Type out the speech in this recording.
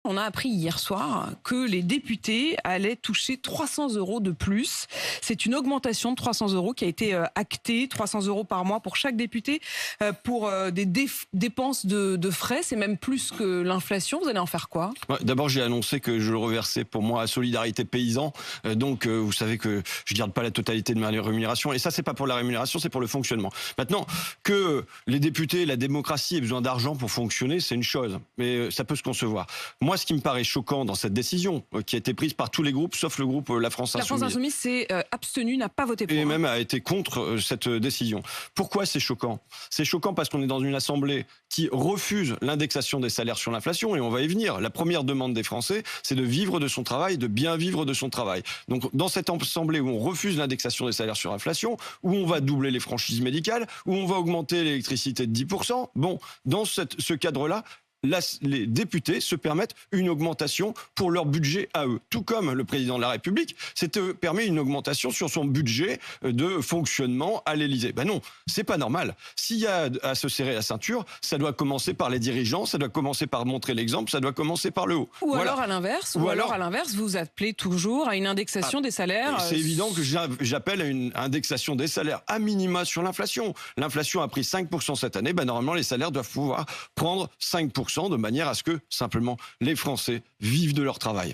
On a appris hier soir que les députés allaient toucher 300 euros de plus. C'est une augmentation de 300 euros qui a été actée, 300 euros par mois pour chaque député pour des dépenses de frais. C'est même plus que l'inflation. Vous allez en faire quoi? Ouais, d'abord, j'ai annoncé que je le reversais pour moi à Solidarité Paysan. Donc, vous savez que je ne garde pas la totalité de ma rémunération. Et ça, c'est pas pour la rémunération, c'est pour le fonctionnement. Maintenant, que les députés, la démocratie aient besoin d'argent pour fonctionner, c'est une chose. Mais ça peut se concevoir. Moi, ce qui me paraît choquant dans cette décision, qui a été prise par tous les groupes, sauf le groupe La France La France Insoumise, Insoumise s'est abstenue, n'a pas voté pour. et même a été contre cette décision. Pourquoi c'est choquant? C'est choquant parce qu'on est dans une assemblée qui refuse l'indexation des salaires sur l'inflation, et on va y venir. La première demande des Français, c'est de vivre de son travail, de bien vivre de son travail. Donc dans cette assemblée où on refuse l'indexation des salaires sur l'inflation, où on va doubler les franchises médicales, où on va augmenter l'électricité de 10%, bon, dans ce cadre-là, les députés se permettent une augmentation pour leur budget à eux. Tout comme le président de la République permet une augmentation sur son budget de fonctionnement à l'Élysée. Ben non, c'est pas normal. S'il y a à se serrer la ceinture, ça doit commencer par les dirigeants, ça doit commencer par montrer l'exemple, ça doit commencer par le haut. Ou Voilà. alors à l'inverse, vous appelez toujours à une indexation des salaires. C'est évident que j'appelle à une indexation des salaires à minima sur l'inflation. L'inflation a pris 5% cette année, ben normalement les salaires doivent pouvoir prendre 5%, de manière à ce que simplement les Français vivent de leur travail.